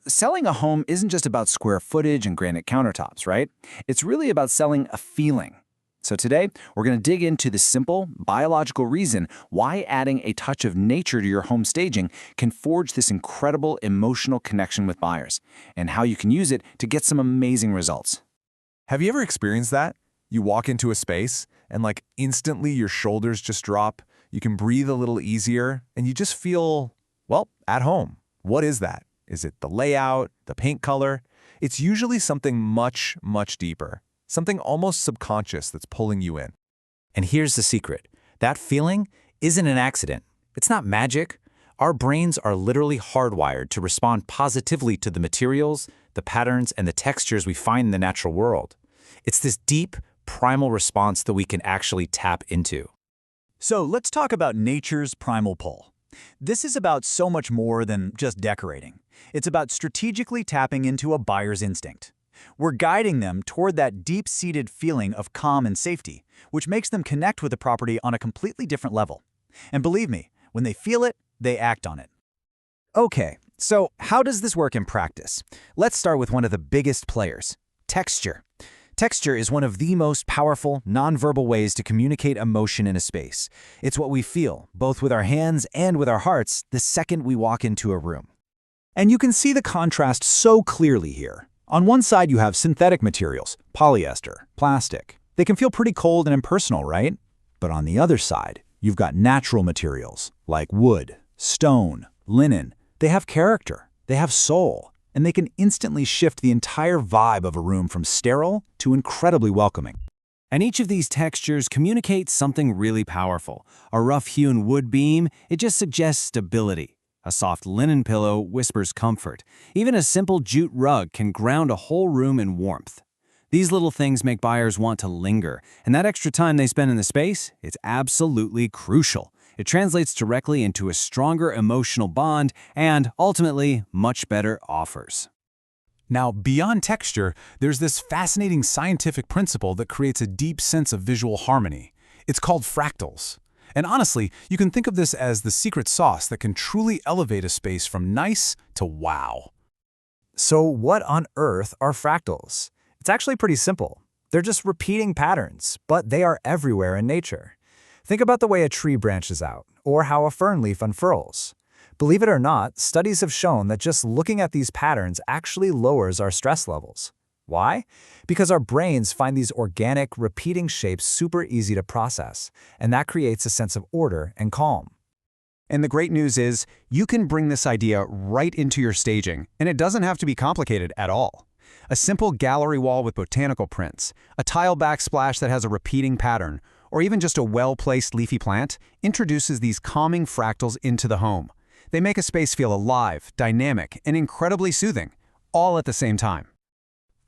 Selling a home isn't just about square footage and granite countertops, right? It's really about selling a feeling. So today, we're going to dig into the simple, biological reason why adding a touch of nature to your home staging can forge this incredible emotional connection with buyers, and how you can use it to get some amazing results. Have you ever experienced that? You walk into a space and instantly your shoulders just drop, you can breathe a little easier, and you just feel, well, at home. What is that? Is it the layout, the paint color? It's usually something much, much deeper, something almost subconscious that's pulling you in. And here's the secret. That feeling isn't an accident. It's not magic. Our brains are literally hardwired to respond positively to the materials, the patterns, and the textures we find in the natural world. It's this deep, primal response that we can actually tap into. So let's talk about nature's primal pull. This is about so much more than just decorating. It's about strategically tapping into a buyer's instinct. We're guiding them toward that deep-seated feeling of calm and safety, which makes them connect with the property on a completely different level. And believe me, when they feel it, they act on it. Okay, so how does this work in practice? Let's start with one of the biggest players, texture. Texture is one of the most powerful, nonverbal ways to communicate emotion in a space. It's what we feel, both with our hands and with our hearts, the second we walk into a room. And you can see the contrast so clearly here. On one side, you have synthetic materials, polyester, plastic. They can feel pretty cold and impersonal, right? But on the other side, you've got natural materials like wood, stone, linen. They have character, they have soul, and they can instantly shift the entire vibe of a room from sterile to incredibly welcoming. And each of these textures communicates something really powerful. A rough-hewn wood beam, it just suggests stability. A soft linen pillow whispers comfort. Even a simple jute rug can ground a whole room in warmth. These little things make buyers want to linger, and that extra time they spend in the space, it's absolutely crucial. It translates directly into a stronger emotional bond and, ultimately, much better offers. Now, beyond texture, there's this fascinating scientific principle that creates a deep sense of visual harmony. It's called fractals. And honestly, you can think of this as the secret sauce that can truly elevate a space from nice to wow. So what on earth are fractals? It's actually pretty simple. They're just repeating patterns, but they are everywhere in nature. Think about the way a tree branches out, or how a fern leaf unfurls. Believe it or not, studies have shown that just looking at these patterns actually lowers our stress levels. Why? Because our brains find these organic, repeating shapes super easy to process, and that creates a sense of order and calm. And the great news is, you can bring this idea right into your staging, and it doesn't have to be complicated at all. A simple gallery wall with botanical prints, a tile backsplash that has a repeating pattern, or even just a well-placed leafy plant introduces these calming fractals into the home. They make a space feel alive, dynamic, and incredibly soothing, all at the same time.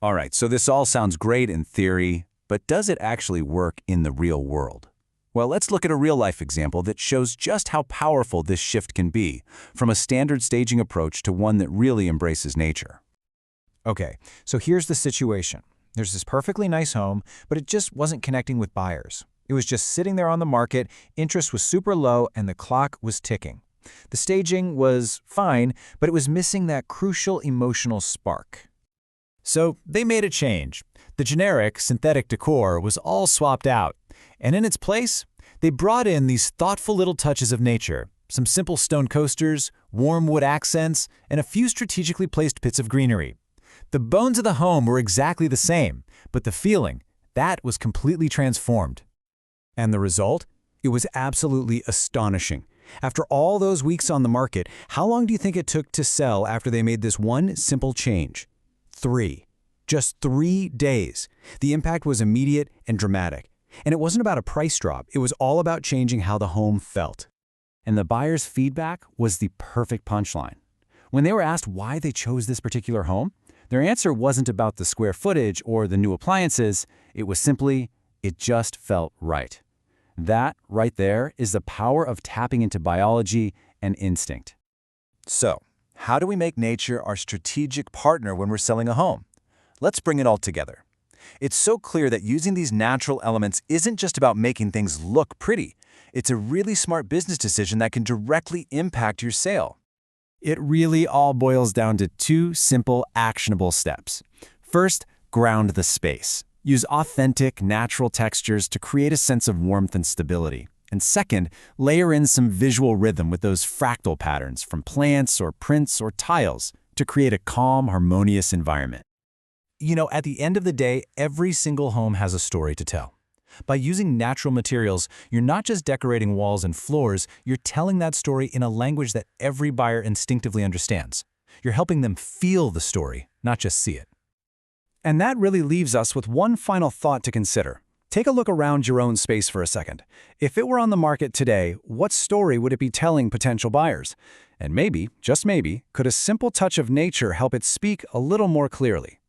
All right, so this all sounds great in theory, but does it actually work in the real world? Well, let's look at a real-life example that shows just how powerful this shift can be, from a standard staging approach to one that really embraces nature. Okay, so here's the situation. There's this perfectly nice home, but it just wasn't connecting with buyers. It was just sitting there on the market, interest was super low, and the clock was ticking. The staging was fine, but it was missing that crucial emotional spark. So they made a change. The generic synthetic decor was all swapped out, and in its place, they brought in these thoughtful little touches of nature, some simple stone coasters, warm wood accents, and a few strategically placed bits of greenery. The bones of the home were exactly the same, but the feeling, that was completely transformed. And the result? It was absolutely astonishing. After all those weeks on the market, how long do you think it took to sell after they made this one simple change? 3. Just 3 days. The impact was immediate and dramatic. And it wasn't about a price drop. It was all about changing how the home felt. And the buyer's feedback was the perfect punchline. When they were asked why they chose this particular home, their answer wasn't about the square footage or the new appliances. It was simply, it just felt right. That, right there, is the power of tapping into biology and instinct. So, how do we make nature our strategic partner when we're selling a home? Let's bring it all together. It's so clear that using these natural elements isn't just about making things look pretty. It's a really smart business decision that can directly impact your sale. It really all boils down to two simple, actionable steps. First, ground the space. Use authentic, natural textures to create a sense of warmth and stability. And second, layer in some visual rhythm with those fractal patterns from plants or prints or tiles to create a calm, harmonious environment. You know, at the end of the day, every single home has a story to tell. By using natural materials, you're not just decorating walls and floors, you're telling that story in a language that every buyer instinctively understands. You're helping them feel the story, not just see it. And that really leaves us with one final thought to consider. Take a look around your own space for a second. If it were on the market today, what story would it be telling potential buyers? And maybe, just maybe, could a simple touch of nature help it speak a little more clearly?